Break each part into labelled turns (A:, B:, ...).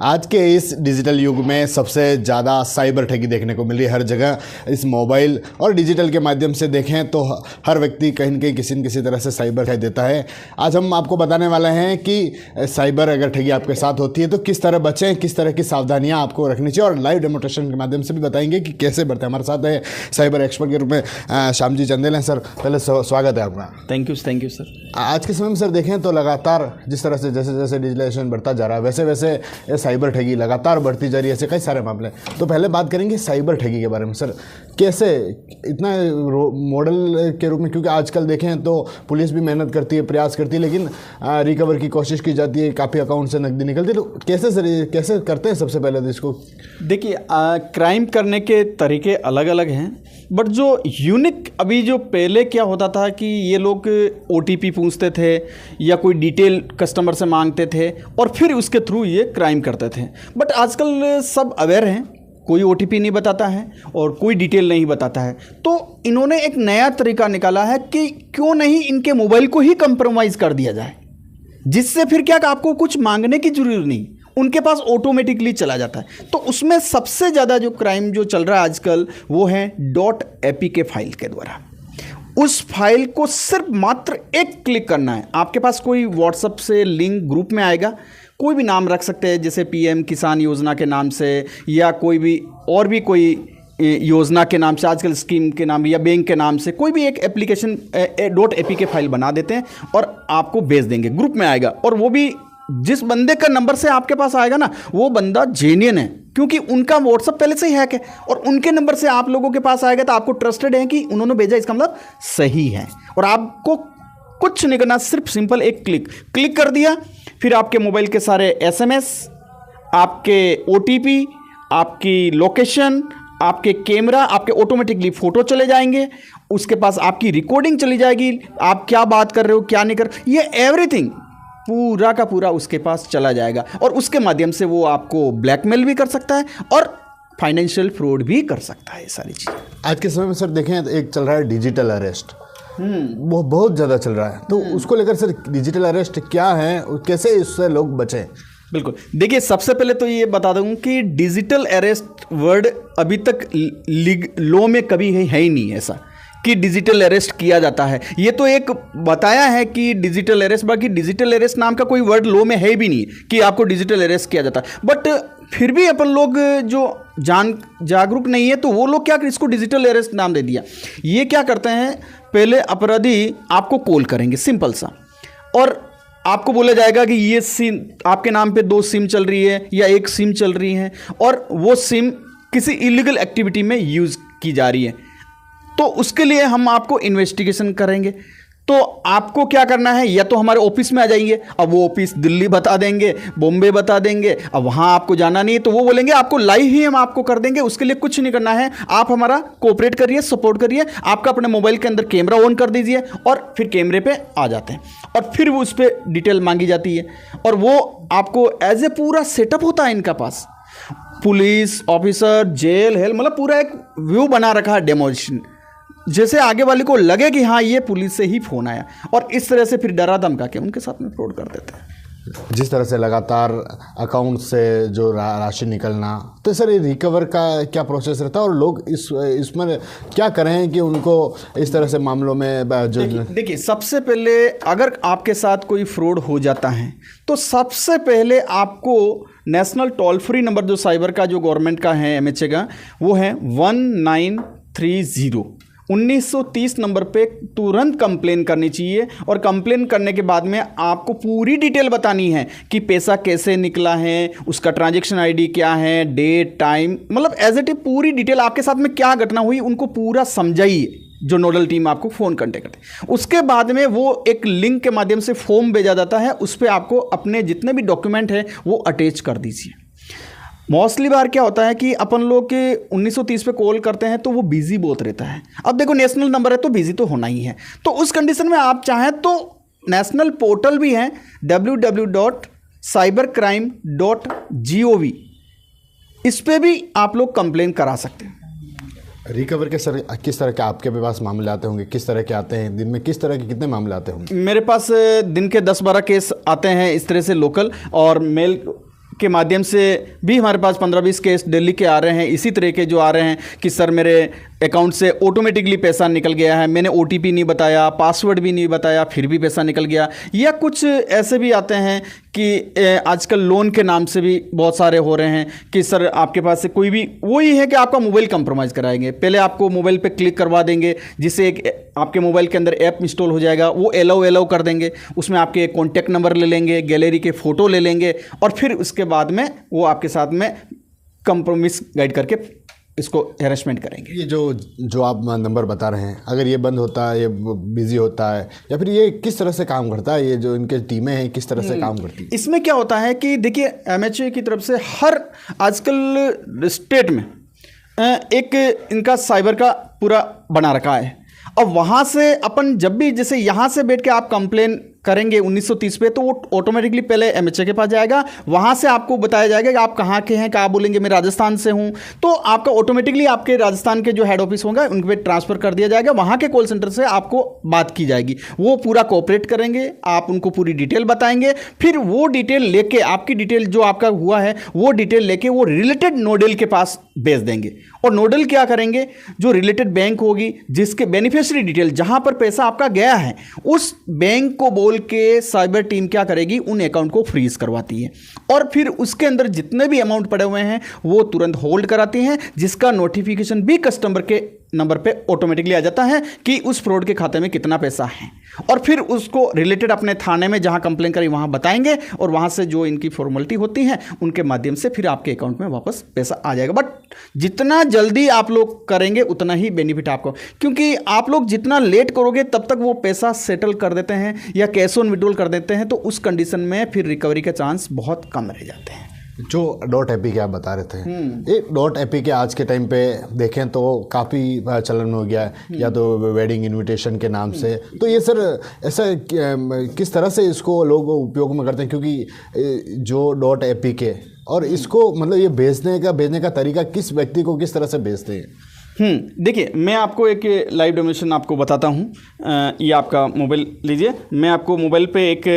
A: आज के इस डिजिटल युग में सबसे ज़्यादा साइबर ठगी देखने को मिल रही है हर जगह। इस मोबाइल और डिजिटल के माध्यम से देखें तो हर व्यक्ति कहीं न कहीं किसी न किसी तरह से साइबर ठगी देता है। आज हम आपको बताने वाले हैं कि साइबर अगर ठगी आपके साथ होती है तो किस तरह बचें, किस तरह की सावधानियां आपको रखनी चाहिए, और लाइव डेमोन्स्ट्रेशन के माध्यम से भी बताएंगे कि कैसे बढ़ते हैं। हमारे साथ है साइबर एक्सपर्ट के रूप में श्याम जी चंदेल हैं। सर, पहले स्वागत है आपका।
B: Thank you sir.
A: आज के समय में सर देखें तो लगातार जिस तरह से जैसे जैसे डिजिटलाइजेशन बढ़ता जा रहा है वैसे वैसे ये साइबर ठगी लगातार बढ़ती जा रही है। ऐसे कई सारे मामले। तो पहले बात करेंगे साइबर ठगी के बारे में। सर, कैसे इतना मॉडल के रूप में, क्योंकि आजकल देखें तो पुलिस भी मेहनत करती है, प्रयास करती है, लेकिन रिकवर की कोशिश की जाती है, काफ़ी अकाउंट से नकदी निकलती है। तो कैसे सर कैसे करते हैं सबसे पहले तो इसको?
B: देखिए, क्राइम करने के तरीके अलग अलग हैं, बट जो यूनिक अभी जो पहले क्या होता था कि ये लोग OTP पूछते थे या कोई डिटेल कस्टमर से मांगते थे और फिर उसके थ्रू ये क्राइम करते थे। बट आजकल सब अवेयर हैं, कोई OTP नहीं बताता है और कोई डिटेल नहीं बताता है। तो इन्होंने एक नया तरीका निकाला है कि क्यों नहीं इनके मोबाइल को ही कंप्रोमाइज़ कर दिया जाए, जिससे फिर क्या आपको कुछ मांगने की जरूरत नहीं, उनके पास ऑटोमेटिकली चला जाता है। तो उसमें सबसे ज़्यादा जो क्राइम जो चल रहा है आजकल वो है .apk फाइल के द्वारा। उस फाइल को सिर्फ मात्र एक क्लिक करना है। आपके पास कोई व्हाट्सएप से लिंक ग्रुप में आएगा, कोई भी नाम रख सकते हैं, जैसे PM किसान योजना के नाम से या कोई भी और भी कोई योजना के नाम से, आजकल स्कीम के नाम या बैंक के नाम से कोई भी एक एप्लीकेशन .apk फाइल बना देते हैं और आपको भेज देंगे। ग्रुप में आएगा और वो भी जिस बंदे का नंबर से आपके पास आएगा ना, वो बंदा जेन्युइन है, क्योंकि उनका व्हाट्सएप पहले से ही हैक है और उनके नंबर से आप लोगों के पास आएगा तो आपको ट्रस्टेड है कि उन्होंने भेजा, इसका मतलब सही है। और आपको कुछ नहीं करना, सिर्फ सिंपल एक क्लिक कर दिया, फिर आपके मोबाइल के सारे SMS, आपके OTP, आपकी लोकेशन, आपके कैमरा, आपके ऑटोमेटिकली फ़ोटो चले जाएंगे, उसके पास आपकी रिकॉर्डिंग चली जाएगी, आप क्या बात कर रहे हो क्या नहीं कर, ये एवरीथिंग पूरा का पूरा उसके पास चला जाएगा और उसके माध्यम से वो आपको ब्लैकमेल भी कर सकता है और फाइनेंशियल फ्रॉड भी कर सकता है। ये सारी चीज़
A: आज के समय में सर देखें तो एक चल रहा है डिजिटल अरेस्ट, वो बहुत ज़्यादा चल रहा है। तो उसको लेकर सर डिजिटल अरेस्ट क्या है और कैसे इससे लोग बचें?
B: बिल्कुल, देखिए, सबसे पहले तो ये बता दूं कि डिजिटल अरेस्ट वर्ड अभी तक लॉ में कभी है ही नहीं ऐसा कि डिजिटल अरेस्ट किया जाता है। ये तो एक बताया है कि डिजिटल अरेस्ट, बाकी डिजिटल अरेस्ट नाम का कोई वर्ड लॉ में है भी नहीं कि आपको डिजिटल अरेस्ट किया जाता है। बट फिर भी अपन लोग जो जागरूक नहीं है तो वो लोग क्या इसको डिजिटल अरेस्ट नाम दे दिया। ये क्या करते हैं, पहले अपराधी आपको कॉल करेंगे सिंपल सा, और आपको बोला जाएगा कि ये सिम आपके नाम पे 2 सिम चल रही है या 1 सिम चल रही है और वो सिम किसी इलीगल एक्टिविटी में यूज़ की जा रही है। तो उसके लिए हम आपको इन्वेस्टिगेशन करेंगे। तो आपको क्या करना है, या तो हमारे ऑफिस में आ जाइए, अब वो ऑफिस दिल्ली बता देंगे, बॉम्बे बता देंगे, अब वहाँ आपको जाना नहीं है तो वो बोलेंगे आपको लाइव ही हम आपको कर देंगे। उसके लिए कुछ नहीं करना है, आप हमारा कोऑपरेट करिए, सपोर्ट करिए, आपका अपने मोबाइल के अंदर कैमरा ऑन कर दीजिए और फिर कैमरे पे आ जाते हैं और फिर वो उस पर डिटेल मांगी जाती है और वो आपको एज ए पूरा सेटअप होता है इनका पास, पुलिस ऑफिसर, जेल हेल, मतलब पूरा एक व्यू बना रखा है डेमोन्स्ट्रेशन, जैसे आगे वाले को लगे कि हाँ ये पुलिस से ही फोन आया, और इस तरह से फिर डरा धमका के उनके साथ में फ्रॉड कर देते हैं।
A: जिस तरह से लगातार अकाउंट से जो राशि निकलना, तो सर ये रिकवर का क्या प्रोसेस रहता है और लोग इसमें क्या करें कि उनको इस तरह से मामलों में जो
B: देखिए, सबसे पहले अगर आपके साथ कोई फ्रॉड हो जाता है तो सबसे पहले आपको नेशनल टोल फ्री नंबर जो साइबर का जो गवर्नमेंट का है, MHA का, वो है 1930 1930 नंबर पे तुरंत कंप्लेन करनी चाहिए। और कंप्लेन करने के बाद में आपको पूरी डिटेल बतानी है कि पैसा कैसे निकला है, उसका ट्रांजैक्शन ID क्या है, डेट टाइम, मतलब एज इट इज पूरी डिटेल, आपके साथ में क्या घटना हुई उनको पूरा समझाइए। जो नोडल टीम आपको फ़ोन कांटेक्ट करते हैं, उसके बाद में वो एक लिंक के माध्यम से फॉर्म भेजा जाता है, उस पर आपको अपने जितने भी डॉक्यूमेंट हैं वो अटैच कर दीजिए। मोस्टली बार क्या होता है कि अपन लोग के 1930 पे कॉल करते हैं तो वो बिजी बहुत रहता है। अब देखो, नेशनल नंबर है तो बिजी तो होना ही है। तो उस कंडीशन में आप चाहें तो नेशनल पोर्टल भी है www.cybercrime.gov, इस पे भी आप लोग कंप्लेन करा सकते हैं।
A: रिकवर के सर किस तरह के आपके पास मामले आते होंगे, किस तरह के आते हैं दिन में, किस तरह के कितने मामले आते होंगे?
B: मेरे पास दिन के 10-12 केस आते हैं इस तरह से लोकल, और मेल के माध्यम से भी हमारे पास 15-20 केस दिल्ली के आ रहे हैं, इसी तरह के जो आ रहे हैं कि सर मेरे अकाउंट से ऑटोमेटिकली पैसा निकल गया है, मैंने OTP नहीं बताया, पासवर्ड भी नहीं बताया, फिर भी पैसा निकल गया। या कुछ ऐसे भी आते हैं कि आजकल लोन के नाम से भी बहुत सारे हो रहे हैं कि सर आपके पास से कोई भी, वही है कि आपका मोबाइल कंप्रोमाइज़ कराएंगे। पहले आपको मोबाइल पे क्लिक करवा देंगे, जिससे एक आपके मोबाइल के अंदर ऐप इंस्टॉल हो जाएगा, वो एलाउ कर देंगे, उसमें आपके कॉन्टैक्ट नंबर ले लेंगे, गैलरी के फ़ोटो ले लेंगे, और फिर उसके बाद में वो आपके साथ में कंप्रोमिस गाइड करके इसको हैरेसमेंट करेंगे।
A: ये जो आप नंबर बता रहे हैं, अगर ये बंद होता है, ये बिजी होता है, या फिर ये किस तरह से काम करता है, ये जो इनके टीमें हैं किस तरह से काम करती है?
B: इसमें क्या होता है कि देखिए MHA की तरफ से हर आजकल स्टेट में एक इनका साइबर का पूरा बना रखा है, और वहाँ से अपन जब भी जैसे यहाँ से बैठ के आप कंप्लेन करेंगे 1930 पे, तो वो ऑटोमेटिकली पहले MHA के पास जाएगा, वहाँ से आपको बताया जाएगा कि आप कहाँ के हैं, क्या आप बोलेंगे मैं राजस्थान से हूँ, तो आपका ऑटोमेटिकली आपके राजस्थान के जो हेड ऑफिस होंगे उन पे ट्रांसफ़र कर दिया जाएगा, वहाँ के कॉल सेंटर से आपको बात की जाएगी, वो पूरा कोऑपरेट करेंगे, आप उनको पूरी डिटेल बताएंगे, फिर वो डिटेल लेके आपकी डिटेल जो आपका हुआ है वो डिटेल लेके वो रिलेटेड नोडल के पास भेज देंगे, और नोडल क्या करेंगे, जो रिलेटेड बैंक होगी जिसके बेनिफिशियरी डिटेल जहाँ पर पैसा आपका गया है, उस बैंक को बोल के साइबर टीम क्या करेगी, उन अकाउंट को फ्रीज करवाती है, और फिर उसके अंदर जितने भी अमाउंट पड़े हुए हैं वो तुरंत होल्ड कराती हैं, जिसका नोटिफिकेशन भी कस्टमर के नंबर पे ऑटोमेटिकली आ जाता है कि उस फ्रॉड के खाते में कितना पैसा है, और फिर उसको रिलेटेड अपने थाने में जहां कंप्लेन करी वहां बताएंगे, और वहां से जो इनकी फॉर्मेलिटी होती है उनके माध्यम से फिर आपके अकाउंट में वापस पैसा आ जाएगा। बट जितना जल्दी आप लोग करेंगे उतना ही बेनिफिट आपको, क्योंकि आप लोग जितना लेट करोगे तब तक वो पैसा सेटल कर देते हैं या कैश ऑन विड्रॉल कर देते हैं, तो उस कंडीशन में फिर रिकवरी के चांस बहुत कम रह जाते हैं।
A: जो .APK आप बता रहे थे, ये .APK आज के टाइम पे देखें तो काफ़ी चलन में हो गया है, या तो वेडिंग इनविटेशन के नाम से, तो ये सर ऐसा किस तरह से इसको लोग उपयोग में करते हैं, क्योंकि जो .APK और इसको मतलब ये भेजने का तरीका किस व्यक्ति को किस तरह से भेजते हैं?
B: देखिए मैं आपको एक लाइव डेमोन्स्ट्रेशन आपको बताता हूँ। ये आपका मोबाइल लीजिए, मैं आपको मोबाइल पे एक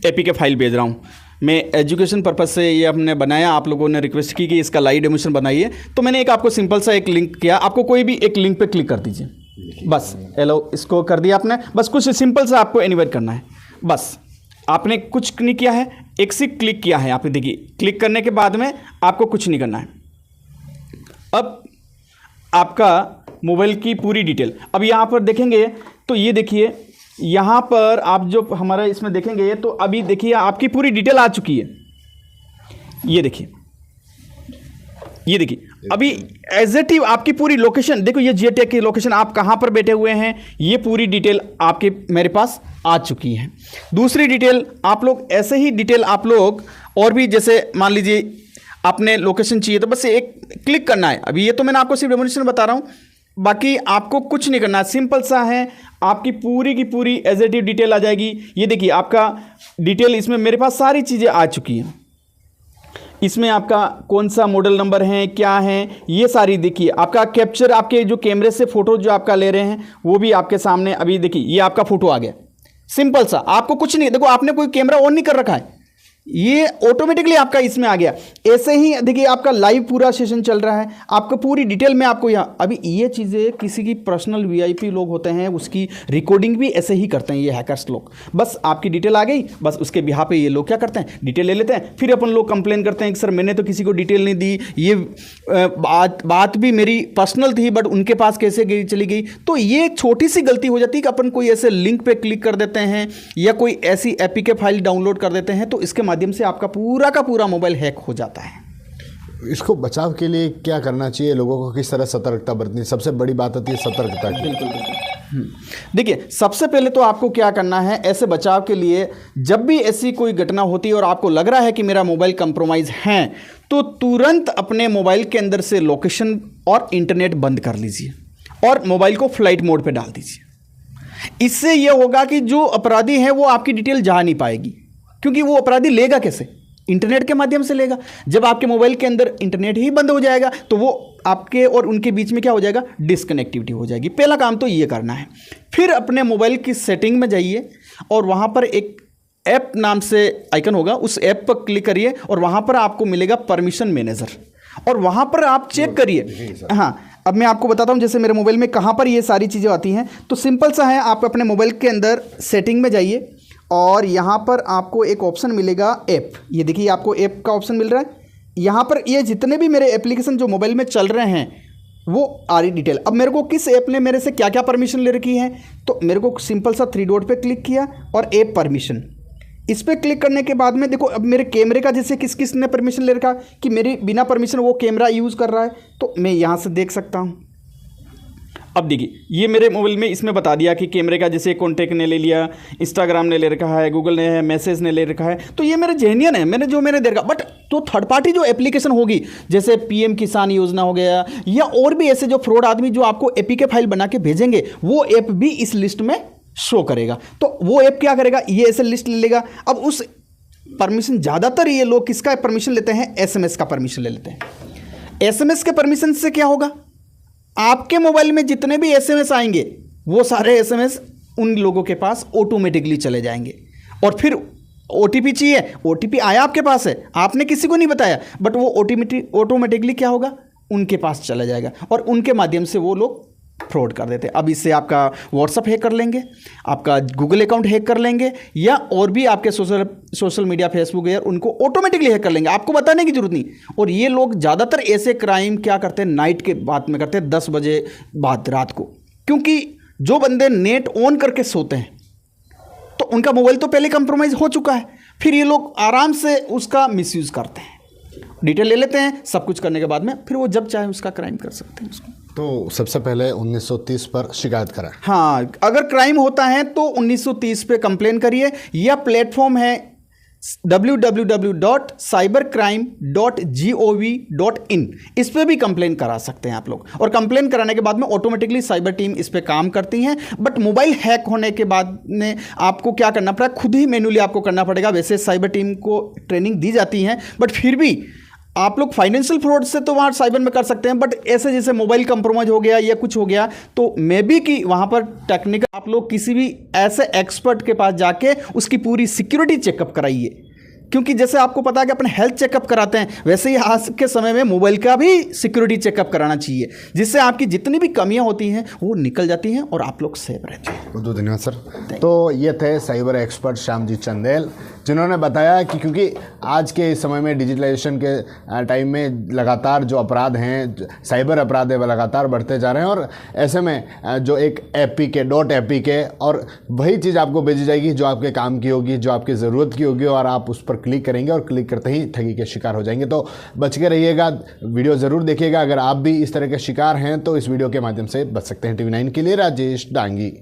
B: APK फाइल भेज रहा हूँ। मैं एजुकेशन पर्पज़ से ये हमने बनाया, आप लोगों ने रिक्वेस्ट की कि इसका लाइव डेमोन्स्ट्रेशन बनाइए, तो मैंने एक आपको सिंपल सा एक लिंक किया, आपको कोई भी एक लिंक पे क्लिक कर दीजिए, बस एलो इसको कर दिया आपने, बस कुछ सिंपल सा आपको एनिवेट करना है, बस आपने कुछ नहीं किया है, एक से क्लिक किया है आपने, देखिए क्लिक करने के बाद में आपको कुछ नहीं करना है। अब आपका मोबाइल की पूरी डिटेल, अब यहाँ पर देखेंगे तो ये देखिए यहाँ पर आप जो हमारा इसमें देखेंगे तो अभी देखिए आपकी पूरी डिटेल आ चुकी है, ये देखिए अभी एज इट इज आपकी पूरी लोकेशन देखो, ये जियोटैग की लोकेशन, आप कहाँ पर बैठे हुए हैं, ये पूरी डिटेल आपके मेरे पास आ चुकी है। दूसरी डिटेल आप लोग ऐसे ही डिटेल आप लोग और भी, जैसे मान लीजिए आपने लोकेशन चाहिए तो बस एक क्लिक करना है। अभी ये तो मैंने आपको सिर्फ डेमोन्स्ट्रेशन बता रहा हूँ, बाकी आपको कुछ नहीं करना है, सिंपल सा है, आपकी पूरी की पूरी एज इट इज डिटेल आ जाएगी। ये देखिए आपका डिटेल, इसमें मेरे पास सारी चीज़ें आ चुकी हैं, इसमें आपका कौन सा मॉडल नंबर है, क्या है, ये सारी देखिए, आपका कैप्चर, आपके जो कैमरे से फ़ोटो जो आपका ले रहे हैं वो भी आपके सामने, अभी देखिए ये आपका फ़ोटो आ गया, सिंपल सा, आपको कुछ नहीं, देखो आपने कोई कैमरा ऑन नहीं कर रखा है, ये ऑटोमेटिकली आपका इसमें आ गया। ऐसे ही देखिए आपका लाइव पूरा सेशन चल रहा है, आपको पूरी डिटेल में आपको यहाँ, अभी ये चीज़ें किसी की पर्सनल VIP लोग होते हैं उसकी रिकॉर्डिंग भी ऐसे ही करते हैं ये हैकर्स लोग, बस आपकी डिटेल आ गई, बस उसके बिहाफ पे ये लोग क्या करते हैं, डिटेल ले लेते हैं, फिर अपन लोग कंप्लेन करते हैं कि सर मैंने तो किसी को डिटेल नहीं दी, ये बात भी मेरी पर्सनल थी बट उनके पास कैसे गई चली गई। तो ये एक छोटी सी गलती हो जाती है कि अपन कोई ऐसे लिंक पे क्लिक कर देते हैं या कोई ऐसी APK फाइल डाउनलोड कर देते हैं, तो इसके माध्यम से आपका पूरा का पूरा मोबाइल हैक हो जाता है।
A: इसको बचाव के लिए क्या करना चाहिए, लोगों को किस तरह सतर्कता बरतनी, सबसे बड़ी बात होती है सतर्कता की।
B: बिल्कुल। देखिए सबसे पहले तो आपको क्या करना है, ऐसे बचाव के लिए जब भी ऐसी कोई घटना होती है और आपको लग रहा है कि मेरा मोबाइल कंप्रोमाइज है, तो तुरंत अपने मोबाइल के अंदर से लोकेशन और इंटरनेट बंद कर लीजिए और मोबाइल को फ्लाइट मोड पे डाल दीजिए। इससे यह होगा कि जो अपराधी है वो आपकी डिटेल जा नहीं पाएगी, क्योंकि वो अपराधी लेगा कैसे, इंटरनेट के माध्यम से लेगा। जब आपके मोबाइल के अंदर इंटरनेट ही बंद हो जाएगा तो वो आपके और उनके बीच में क्या हो जाएगा, डिस्कनेक्टिविटी हो जाएगी। पहला काम तो ये करना है। फिर अपने मोबाइल की सेटिंग में जाइए और वहाँ पर एक ऐप नाम से आइकन होगा, उस ऐप पर क्लिक करिए और वहाँ पर आपको मिलेगा परमिशन मैनेजर, और वहाँ पर आप चेक करिए। हाँ, अब मैं आपको बताता हूँ जैसे मेरे मोबाइल में कहाँ पर ये सारी चीज़ें आती हैं। तो सिंपल सा है, आप अपने मोबाइल के अंदर सेटिंग में जाइए और यहाँ पर आपको एक ऑप्शन मिलेगा ऐप। ये देखिए आपको ऐप का ऑप्शन मिल रहा है। यहाँ पर ये जितने भी मेरे एप्लीकेशन जो मोबाइल में चल रहे हैं वो आ रही डिटेल। अब मेरे को किस ऐप ने मेरे से क्या क्या परमिशन ले रखी है, तो मेरे को सिंपल सा 3 डॉट पे क्लिक किया और ऐप परमिशन, इस पर क्लिक करने के बाद में देखो अब मेरे कैमरे का जैसे किस किस ने परमिशन ले रखा कि मेरी बिना परमिशन वो कैमरा यूज़ कर रहा है, तो मैं यहाँ से देख सकता हूँ। अब देखिए ये मेरे मोबाइल में इसमें बता दिया कि कैमरे का जैसे कॉन्टेक्ट ने ले लिया, इंस्टाग्राम ने ले रखा है, गूगल ने है, मैसेज ने ले रखा है, तो ये मेरे जेन्युइन है, मैंने जो मैंने दे रखा। बट तो थर्ड पार्टी जो एप्लीकेशन होगी जैसे पीएम किसान योजना हो गया या और भी ऐसे जो फ्रॉड आदमी जो आपको एपीके फाइल बना के भेजेंगे, वो ऐप भी इस लिस्ट में शो करेगा। तो वो ऐप क्या करेगा, ये ऐसे लिस्ट ले लेगा। अब उस परमिशन ज़्यादातर ये लोग किसका परमिशन लेते हैं, एसएमएस का परमिशन ले लेते हैं। एसएमएस के परमिशन से क्या होगा, आपके मोबाइल में जितने भी एसएमएस आएंगे वो सारे एसएमएस उन लोगों के पास ऑटोमेटिकली चले जाएंगे। और फिर ओटीपी चाहिए, ओटीपी आया आपके पास है, आपने किसी को नहीं बताया, बट वो ऑटोमेटिकली क्या होगा, उनके पास चला जाएगा और उनके माध्यम से वो लोग फ्रॉड कर देते हैं। अब इससे आपका व्हाट्सअप हैक कर लेंगे, आपका गूगल अकाउंट हैक कर लेंगे, या और भी आपके सोशल मीडिया फेसबुक है उनको ऑटोमेटिकली हैक कर लेंगे, आपको बताने की जरूरत नहीं। और ये लोग ज़्यादातर ऐसे क्राइम क्या करते हैं, नाइट के बाद में करते हैं, 10 बजे बाद रात को, क्योंकि जो बंदे नेट ऑन करके सोते हैं तो उनका मोबाइल तो पहले कंप्रोमाइज़ हो चुका है, फिर ये लोग आराम से उसका मिसयूज़ करते हैं, डिटेल ले लेते हैं, सब कुछ करने के बाद में फिर वो जब चाहे उसका क्राइम कर सकते हैं उसको।
A: तो सबसे पहले 1930 पर शिकायत करें।
B: हाँ, अगर क्राइम होता है तो 1930 पे कंप्लेन करिए, या प्लेटफॉर्म है www.cybercrime.gov.in, इस पे भी कंप्लेन करा सकते हैं आप लोग। और कंप्लेन कराने के बाद में ऑटोमेटिकली साइबर टीम इस पे काम करती हैं। बट मोबाइल हैक होने के बाद में आपको क्या करना पड़ेगा, खुद ही मैन्युअली आपको करना पड़ेगा। वैसे साइबर टीम को ट्रेनिंग दी जाती है, बट फिर भी आप लोग फाइनेंशियल फ्रॉड से तो वहाँ साइबर में कर सकते हैं, बट ऐसे जैसे मोबाइल कंप्रोमाइज हो गया या कुछ हो गया तो मे बी कि वहाँ पर टेक्निकल आप लोग किसी भी ऐसे एक्सपर्ट के पास जाके उसकी पूरी सिक्योरिटी चेकअप कराइए। क्योंकि जैसे आपको पता है कि अपने हेल्थ चेकअप कराते हैं, वैसे ही आज के समय में मोबाइल का भी सिक्योरिटी चेकअप कराना चाहिए, जिससे आपकी जितनी भी कमियां होती हैं वो निकल जाती हैं और आप लोग सेफ रहते हैं।
A: बहुत बहुत धन्यवाद सर। तो ये थे साइबर एक्सपर्ट श्यामजी चंदेल, जिन्होंने बताया कि क्योंकि आज के इस समय में डिजिटलाइजेशन के टाइम में लगातार जो अपराध हैं, साइबर अपराध है, वह लगातार बढ़ते जा रहे हैं। और ऐसे में जो एक APK और वही चीज़ आपको भेजी जाएगी जो आपके काम की होगी, जो आपकी ज़रूरत की होगी, और आप उस पर क्लिक करेंगे और क्लिक करते ही ठगी के शिकार हो जाएंगे। तो बच के रहिएगा, वीडियो ज़रूर देखिएगा। अगर आप भी इस तरह के शिकार हैं तो इस वीडियो के माध्यम से बच सकते हैं। TV9 के लिए राजेश डांगी।